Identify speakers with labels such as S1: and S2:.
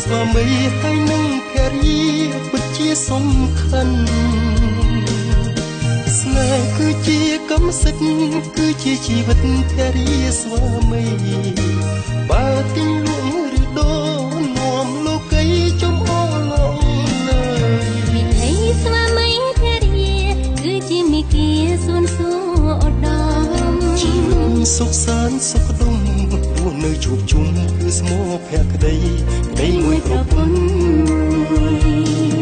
S1: ស្វាមីហើយនឹងភរិយាពិតជាសំខាន់ស្នេហ៍គឺជាកម្មសិទ្ធិគឺជាជីវិតភរិយាស្វាមីបើទិញលក់ឬដូរនាំលោកីចំអល់លើ
S2: មិត្តស្វាមីភរិយាគឺជាមេគាសួនសួរឧត្តម
S1: ជីវិតសុខសាន្តសុខដុមរស់នៅជួបជុំគឺស្មោភក្តីក្តីមួយប្រពន្ធ